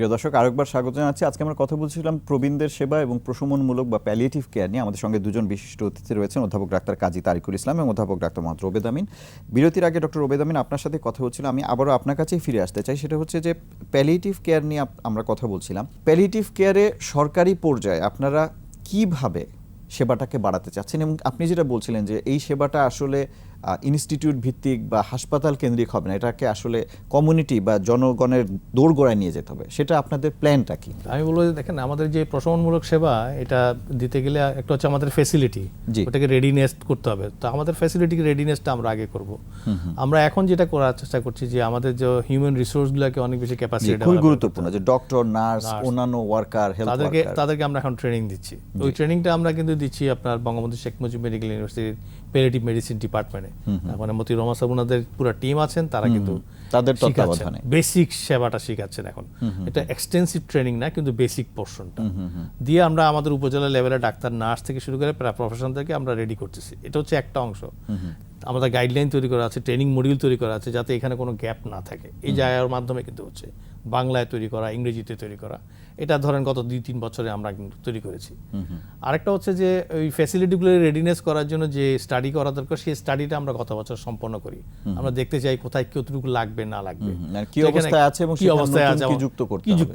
প্রিয় দর্শক, আরেকবার স্বাগত জানাচ্ছি। আজকে আমরা কথা বলছিলাম প্রবীণদের সেবা এবং প্রশমনমূলক বা প্যালিয়েটিভ কেয়ার নিয়ে। আমাদের সঙ্গে দুজন বিশিষ্ট অতিথি রয়েছেন, অধ্যাপক ডাক্তার কাজী তারিকুল ইসলাম এবং অধ্যাপক ডাক্তার মোহাম্মদ ওবেদ আমিন। বিরতির আগে ডক্টর ওবেদ আমিন, আপনার সাথে কথা হচ্ছিল, আমি আবারও আপনার কাছেই ফিরে আসতে চাই। সেটা হচ্ছে যে প্যালিয়েটিভ কেয়ার নিয়ে আমরা কথা বলছিলাম। প্যালিয়েটিভ কেয়ারে সরকারি পর্যায়ে আপনারা কিভাবে সেবাটাকে বাড়াতে চাচ্ছেন, এবং আপনি যেটা বলছিলেন যে এই সেবাটা আসলে ইনস্টিটিউট ভিত্তিক বা হাসপাতাল কেন্দ্রিক হবে না, এটাকে আসলে কমিউনিটি বা জনগণের দোরগোড়ায় নিয়ে যেতে হবে, সেটা আপনাদের প্ল্যানটা কি? আমি বলবো যে দেখেন আমাদের যে প্রশমনমূলক সেবা এটা দিতে গেলে একটা হচ্ছে আমাদের ফ্যাসিলিটি, ওটাকে রেডিনেস করতে হবে। তো আমাদের ফ্যাসিলিটি রেডিনেসটা আমরা আগে করব। আমরা এখন যেটা করার চেষ্টা করছি যে আমাদের যে হিউম্যান রিসোর্সগুলোকে অনেক বেশি ক্যাপাসিটি, খুব গুরুত্বপূর্ণ যে ডক্টর, নার্স, অন্যান্য ওয়ার্কার, হেলথ ওয়ার্কার, তাদেরকে আমরা এখন ট্রেনিং দিচ্ছি। ওই ট্রেনিংটা আমরা কিন্তু দিচ্ছি আপনার বঙ্গবন্ধু শেখ মুজিব মেডিকেল ইউনিভার্সিটির প্যালিয়েটিভ মেডিসিন ডিপার্টমেন্টে। মানে মতি রহমান সাহেব ওনাদের পুরো টিম আছেন, তারা কিন্তু তাদের তত্ত্বাবধানে বেসিক সেবাটা শিখাচ্ছেন এখন। এটা এক্সটেন্সিভ ট্রেনিং না, কিন্তু বেসিক পোর্শনটা দিয়ে আমরা আমাদের উপজেলা লেভেলে ডাক্তার, নার্স থেকে শুরু করে প্রফেশন থেকে আমরা রেডি করতেছি। এটা হচ্ছে একটা অংশ। আমাদের গাইডলাইন তৈরি করা আছে, ট্রেনিং মডিউল তৈরি করা আছে, যাতে এখানে কোনো গ্যাপ না থাকে। এই জায়গার মাধ্যমে কিন্তু হচ্ছে বাংলায় তৈরি করা, ইংরেজিতে তৈরি করা। এটা ধরেন গত 2-3 বছরে আমরা কিন্তু তৈরি করেছি। আরেকটা হচ্ছে যে ওই ফ্যাসিলিটিগুলো রেডিনেস করার জন্য যে স্টাডি করা দরকার, সেই স্টাডিটা আমরা গত বছর সম্পন্ন করি। আমরা দেখতে চাই কোথায় কতটুকু লাগবে না লাগবে, কি অবস্থায় আছে এবং কি অবস্থায় আছে, কি যুক্ত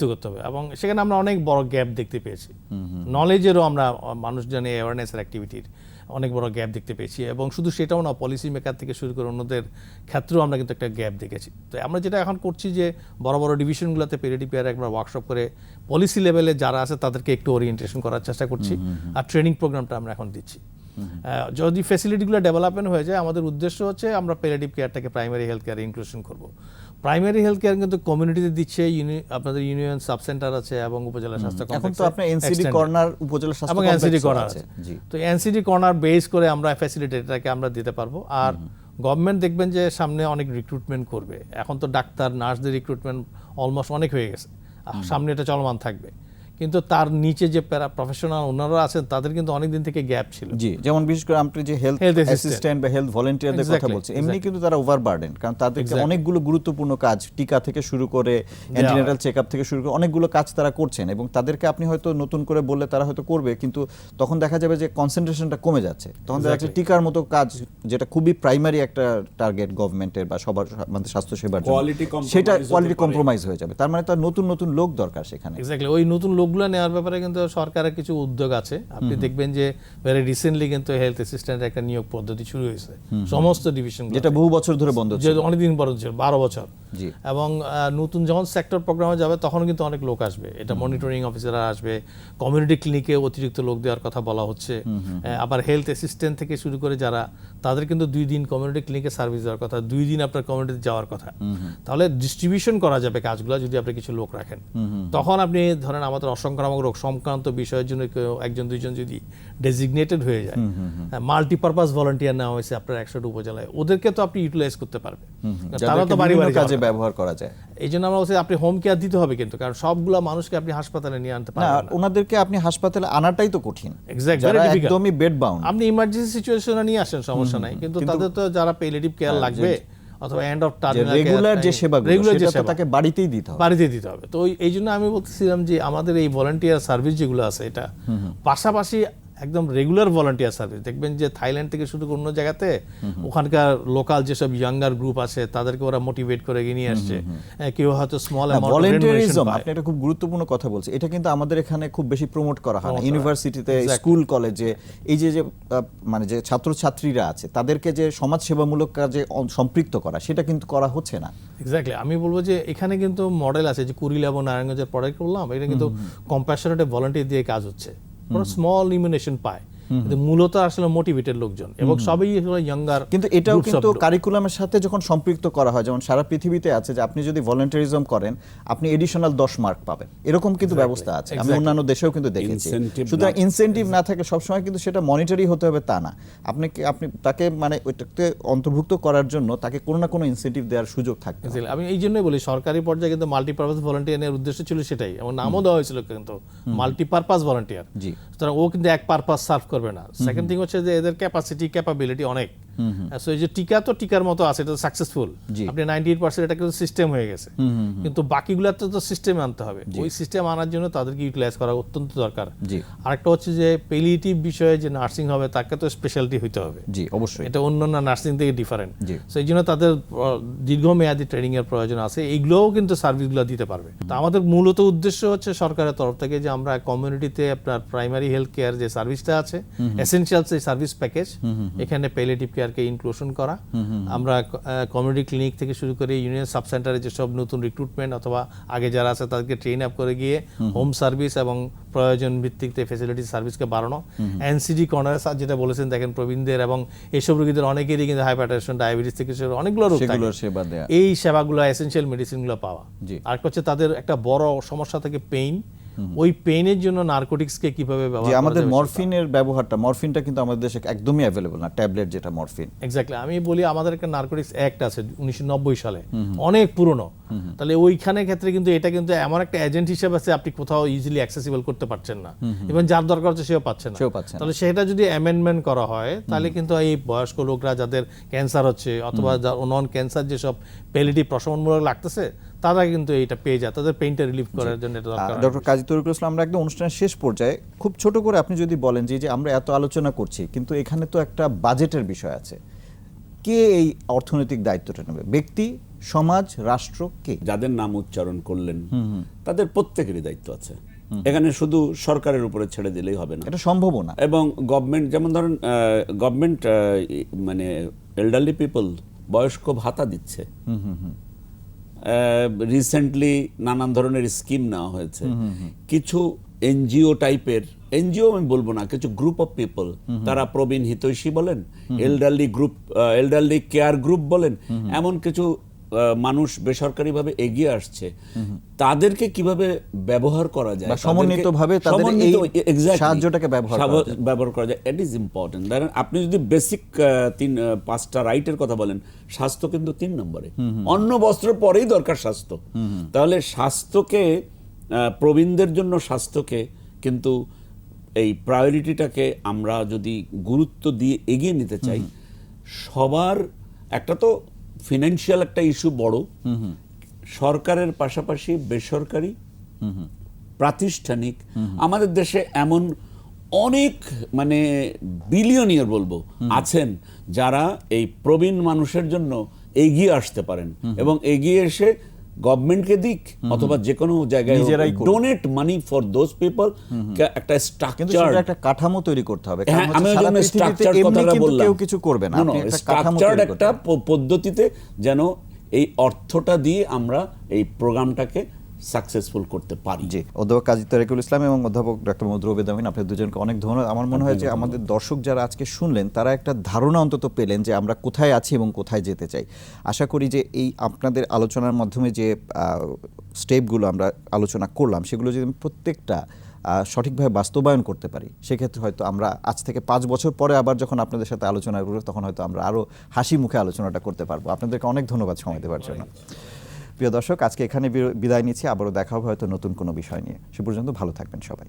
করতে হবে। এবং সেখানে আমরা অনেক বড় গ্যাপ দেখতে পেয়েছি। নলেজেরও আমরা মানুষজনে অ্যাওয়ারনেসের অ্যাক্টিভিটির অনেক বড় গ্যাপ দেখতে পেয়েছি। এবং শুধু সেটাও না, পলিসি মেকার থেকে শুরু করে অন্যদের ক্ষেত্রেও আমরা কিন্তু একটা গ্যাপ দেখেছি। তো আমরা যেটা এখন করছি যে বড় বড় ডিভিশনগুলোতে পেরিয়ডিক পেয়ার একবার ওয়ার্কশপ করে পলিসি লেভেলে যারা আছে তাদেরকে একটু ওরিয়েন্টেশন করার চেষ্টা করছি। আর ট্রেনিং প্রোগ্রামটা আমরা এখন দিচ্ছি। যদি ফ্যাসিলিটিগুলো ডেভেলপমেন্ট হয়ে যায়, আমাদের উদ্দেশ্য হচ্ছে আমরা পেরিয়ডিক কেয়ারটাকে প্রাইমারি হেলথ কেয়ারে ইনক্লুশন করব। প্রাইমারি হেলথ কেয়ার কিন্তু কমিউনিটিতে দিচ্ছে, আপনাদের ইউনিয়ন সাব সেন্টার আছে এবং উপজেলা স্বাস্থ্য কমপ্লেক্স। এখন তো আপনি এনসিডি কর্নার উপজেলা স্বাস্থ্য এবং এনসিডি কর্নার আছে। জি, তো এনসিডি কর্নার বেস করে আমরা ফ্যাসিলিটিটাকে আমরা দিতে পারবো। আর গভর্নমেন্ট দেখবেন যে সামনে অনেক রিক্রুটমেন্ট করবে। এখন তো ডাক্তার, নার্সদের রিক্রুটমেন্ট অলমোস্ট অনেক হয়ে গেছে, সামনে এটা চলমান থাকবে। কিন্তু তার নিচে যে প্যারা প্রফেশনাল ওনারা আছেন, তাদের কিন্তু অনেক দিন থেকে গ্যাপ ছিল। জি, যেমন বিশেষ করে আপনি যে হেলথ অ্যাসিস্ট্যান্ট বা হেলথ ভলান্টিয়ারদের কথা বলছেন, এমনি কিন্তু তারা ওভারবার্ডেন, কারণ তাদেরকে অনেকগুলো গুরুত্বপূর্ণ কাজ, টিকা থেকে শুরু করে অ্যান্টিনেটাল চেকআপ থেকে শুরু করে অনেকগুলো কাজ তারা করছেন। এবং তাদেরকে আপনি হয়তো নতুন করে বললে তারা হয়তো করবে, কিন্তু তখন দেখা যাবে যে কনসেন্ট্রেশনটা কমে যাচ্ছে। তখন দেখা যাচ্ছে টিকার মতো কাজ, যেটা খুবই প্রাইমারি একটা টার্গেট গভর্নমেন্টের বা সবার আমাদের স্বাস্থ্য সেবার জন্য, সেটা কোয়ালিটি কম্প্রোমাইজ হয়ে যাবে। তার মানে তার নতুন নতুন লোক দরকার সেখানে। এক্স্যাক্টলি, ওই নতুন লোকগুলো নেওয়ার ব্যাপারে কিন্তু সরকারের কিছু উদ্যোগ আছে। আপনি দেখবেন যে ভেরি রিসেন্টলি কিন্তু হেলথ অ্যাসিস্ট্যান্টের একটা নিয়োগ পদ্ধতি শুরু হয়েছে সমস্ত ডিভিশন, যেটা বহু বছর ধরে বন্ধ ছিল, অনেকদিন পর ছিল, 12 বছর। এবং নতুন যখন সেক্টর প্রোগ্রামে যাবে তখন কিন্তু অনেক লোক আসবে। এটা মনিটরিং অফিসাররা আসবে, কমিউনিটি ক্লিনিকে অতিরিক্ত লোক দেওয়ার কথা বলা হচ্ছে। আবার হেলথ অ্যাসিস্ট্যান্ট থেকে শুরু করে যারা, তাদের কিন্তু 2 দিন কমিউনিটি ক্লিনিকে সার্ভিস দেওয়ার কথা, 2 দিন আপনার কমিউনিটিতে যাওয়ার কথা। তাহলে ডিস্ট্রিবিউশন করা যাবে কাজগুলো যদি আপনি কিছু লোক রাখেন। তখন আপনি ধরেন আমাদের অসংক্রামক রোগ সংক্রান্ত বিষয়ের জন্য কেউ 1-2 জন যদি ডেজিগনেটেড হয়ে যায়, মাল্টিপারপাস ভলান্টিয়ার নেওয়া হয়েছে আপনার 100টা উপজেলায়, ওদেরকে তো আপনি ইউটিলাইজ করতে পারবেন। তারা তো বাড়ি বাড়ি কাজে ব্যবহার করা যায়। এই জন্য আমরা বলছি আপনি হোম কেয়ার দিতে হবে, কিন্তু কারণ সবগুলা মানুষকে আপনি হাসপাতালে নিয়ে আনতে পারবেন না। ওনাদেরকে আপনি হাসপাতালে আনাটাই তো কঠিন, যারা একদমই বেড বাউন্ড। আপনি ইমার্জেন্সি সিচুয়েশনে নিয়ে আসেন, সমস্যা নাই, কিন্তু তাদের তো যারা পেলিয়েটিভ কেয়ার লাগবে অথবা এন্ড অফ টার্মিনাল রেগুলার যে সেবাগুলো, সেটা তাকে বাড়িতেই দিতে হবে। তো এই জন্য আমি বলতেছিলাম যে আমাদের এই ভলান্টিয়ার সার্ভিস যেগুলো আছে, এটা পাশাপাশি একদম রেগুলার ভলান্টিয়ার সার্ভিস দেখবেন যে থাইল্যান্ড থেকে শুরু করে অন্য জায়গাতে ওখানকার লোকাল যেসব ইয়াঙ্গার গ্রুপ আছে তাদেরকে ওরা মোটিভেট করে নিয়ে আসছে। কেউ হয়তো স্মল অ্যামাউন্ট ভলান্টিয়ারিজম, আপনি একটা খুব গুরুত্বপূর্ণ কথা বলছেন। এটা কিন্তু আমাদের এখানে খুব বেশি প্রমোট করা হয় না। ইউনিভার্সিটিতে, স্কুল, কলেজে এই যে মানে যে ছাত্রছাত্রীরা আছে তাদেরকে যে সমাজসেবামূলক কাজে সম্পৃক্ত করা, সেটা কিন্তু করা হচ্ছে না। এক্স্যাক্টলি, আমি বলবো যে এখানে কিন্তু মডেল আছে, যে কুড়িল এবং নারায়ণগঞ্জের প্রোডাক্ট করলাম, এটা কিন্তু কম্প্যাশনেট ভলান্টিয়ার দিয়ে কাজ হচ্ছে, স্মল ইমিউনেশন পায়, মূলত আসলে মোটিভেটেড লোকজন এবং সবই ইয়াঙ্গার। কিন্তু এটাও কিন্তু কারিকুলামের সাথে যখন সম্পৃক্ত করা হয়, যেমন সারা পৃথিবীতে আছে যে আপনি যদি ভলান্টিয়ারিজম করেন আপনি এডিশনাল 10 মার্ক পাবেন, এরকম কিন্তু ব্যবস্থা আছে। আমি অন্যান্য দেশেও কিন্তু দেখেছি। সুতরাং ইনসেন্টিভ না থাকে সবসময় কিন্তু সেটা মনিটরি হতে হবে তা না। আপনি তাকে মানে ওইটাকে অন্তর্ভুক্ত করার জন্য তাকে কোনো না কোনো ইনসেন্টিভ দেওয়ার সুযোগ থাকবে। আমি এই জন্যই বলি সরকারি পর্যায়ে কিন্তু মাল্টিপারপাস ভলান্টিয়ারের উদ্দেশ্য ছিল সেটাই, এবং নামও দেওয়া হয়েছিল কিন্তু মাল্টিপারপাস ভলান্টিয়ার। সুতরাং ও কিন্তু এক পারপাস সার্ভ করবে না। সেকেন্ড থিং হচ্ছে যে এদের ক্যাপাবিলিটি অনেক। সো এই যে টিকা তো টিকার মতো আছে, এটা সাকসেসফুল, আপনি 98% এটা কিন্তু সিস্টেম হয়ে গেছে, কিন্তু বাকিগুলোতে তো সিস্টেমে আনতে হবে। ওই সিস্টেম আনার জন্য তাদেরকে ইউটিলাইজ করা অত্যন্ত দরকার। আরেকটা হচ্ছে যে পেলিয়েটিভ বিষয়ে যে নার্সিং হবে তাকে তো স্পেশালিটি হইতে হবে। জি, অবশ্যই, এটা অন্যান্য নার্সিং থেকে ডিফারেন্ট। সো এই জন্য তাদের দীর্ঘমেয়াদী ট্রেনিং এর প্রয়োজন আছে, এইগুলোও কিন্তু সার্ভিসগুলো দিতে পারবে। তো আমাদের মূলত উদ্দেশ্য হচ্ছে সরকারের তরফ থেকে যে আমরা কমিউনিটিতে আপনার প্রাইমারি হেলথ কেয়ার যে সার্ভিসটা আছে, এসেনশিয়ালস এই সার্ভিস প্যাকেজ, এখানে পেলিয়েটিভ কেয়ারকে ইনক্লুশন করা। আমরা কমিউনিটি ক্লিনিক থেকে শুরু করে ইউনিয়ন সাব সেন্টারে যেসব নতুন রিক্রুটমেন্ট অথবা আগে যারা আছে তাদেরকে ট্রেন আপ করে গিয়ে হোম সার্ভিস এবং প্রয়োজন ভিত্তিতে ফ্যাসিলিটি সার্ভিসকে বাড়ানো। এনসিডি কর্নার যেটা বলেছেন, দেখেন প্রবীণদের এবং এইসব রোগীদের অনেকেরই কিন্তু হাইপারটেনশন, ডায়াবেটিস থেকে অনেকগুলো রোগ থাকে, এই সেবাগুলো এসেনশিয়াল মেডিসিনগুলো পাওয়া। আরেকটা হচ্ছে তাদের একটা বড় সমস্যা থাকে পেইন ওই পেইনের জন্য নার্কোটিক্সকে কিভাবে ব্যবহার যে করা আমাদের যাবে সেটা। মরফিনের ব্যবহারটা, মরফিনটা কিন্তু আমাদের দেশে একদমই অ্যাভেলেবল না, ট্যাবলেট যেটা মরফিন। এক্স্যাক্টলি, আমি বলি আমাদের একটা নার্কোটিক্স অ্যাক্ট আছে 1990 সালে, অনেক পুরনো। তাহলে ওইখানে ক্ষেত্রে কিন্তু এটা কিন্তু এমন একটা এজেন্ট হিসেবে আছে, আপনি কোথাও ইজিলি অ্যাক্সেসিবল করতে পারছেন না, এবং যার দরকার হচ্ছে সেও পাচ্ছে না। তাহলে সেটা যদি অ্যামেন্ডমেন্ট করা হয় তাহলে কিন্তু এই বয়স্ক লোকরা যাদের ক্যান্সার হচ্ছে অথবা নন ক্যান্সার যেসব প্যালিয়েটিভ প্রশমনমূলক লাগতেছে তারা কিন্তু এটা পেয়ে যায়, তাদের পেইনটা রিলিফ করার জন্য এটা দরকার। ডক্টর কাজী তরিকুল ইসলাম, আমরা একদম অনুষ্ঠানের শেষ পর্যায়ে খুব ছোট করে আপনি যদি বলেন যে আমরা এত আলোচনা করছি, কিন্তু এখানে তো একটা বাজেটের বিষয় আছে, কে এই অর্থনৈতিক দায়িত্বটা নেবে? ব্যক্তি, সমাজ, রাষ্ট্র, কে? যাদের নাম উচ্চারণ করলেন তাদের প্রত্যেকেরই দায়িত্ব আছে। এখানে শুধু সরকারের উপরে ছেড়ে দিলেই হবে না, এটা সম্ভব না। এবং গভর্নমেন্ট, যেমন ধরেন গভর্নমেন্ট মানে এল্ডারলি পিপল বয়স্ক ভাতা দিচ্ছে, রিসেন্টলি নানান ধরনের স্কিম নেওয়া হয়েছে। কিছু এনজিও টাইপের, এনজিও আমি বলবো না, কিছু গ্রুপ অফ পিপল, তারা প্রবীণ হিতৈষী বলেন, elderly group, elderly care group বলেন, এমন কিছু মানুষ বেসরকারিভাবে এগিয়ে আসছে। তাদেরকে কিভাবে ব্যবহার করা যায়, সমন্বিতভাবে তাদের এই সাহায্যটাকে ব্যবহার করা যায়, ইট ইজ ইম্পর্টেন্ট। ধরেন আপনি যদি বেসিক 5টা রাইটের কথা বলেন, স্বাস্থ্য কিন্তু 3 নম্বরে, অন্ন বস্ত্রের পরেই দরকার স্বাস্থ্য। তাহলে স্বাস্থ্যকে, প্রবীণদের জন্য স্বাস্থ্যকে কিন্তু এই প্রায়োরিটিটাকে আমরা যদি গুরুত্ব দিয়ে এগিয়ে নিতে চাই, সবার একটা তো ফিনান্সিয়াল একটা ইস্যু বড়, সরকারের পাশাপাশি বেসরকারি, প্রাতিষ্ঠানিক, আমাদের দেশে এমন অনেক মানে বিলিয়নিয়ার বলবো আছেন যারা এই প্রবীণ মানুষের জন্য এগিয়ে আসতে পারেন, এবং এগিয়ে এসে গভর্নমেন্টকে দিক অথবা যে কোনো জায়গায় donate money for those people. একটা স্ট্রাকচার, একটা কাঠামো তৈরি করতে হবে। আমি ওই জন্য স্ট্রাকচার কথাটা বললাম, কেউ কিছু করবে না, স্ট্রাকচারড একটা পদ্ধতিতে যেন এই অর্থটা দিয়ে আমরা এই প্রোগ্রামটাকে সাকসেসফুল করতে পারি। জি, অধ্যাপক কাজী তরিকুল ইসলাম এবং অধ্যাপক ডক্টর মোহাম্মদ রুবেদ আমিন, আপনাদের দুজনকে অনেক ধন্যবাদ। আমার মনে হয় যে আমাদের দর্শক যারা আজকে শুনলেন তারা একটা ধারণা অন্তত পেলেন যে আমরা কোথায় আছি এবং কোথায় যেতে চাই। আশা করি যে এই আপনাদের আলোচনার মাধ্যমে যে স্টেপগুলো আমরা আলোচনা করলাম সেগুলো যদি প্রত্যেকটা সঠিকভাবে বাস্তবায়ন করতে পারি, সেক্ষেত্রে হয়তো আমরা আজ থেকে 5 বছর পরে আবার যখন আপনাদের সাথে আলোচনা করব তখন হয়তো আমরা আরও হাসি মুখে আলোচনাটা করতে পারবো। আপনাদেরকে অনেক ধন্যবাদ সময় দেওয়ার জন্য। প্রিয় দর্শক, আজকে এখানে বিদায় নিচ্ছি, আবারও দেখা হবে হয়তো নতুন কোনো বিষয় নিয়ে। সে পর্যন্ত ভালো থাকবেন সবাই।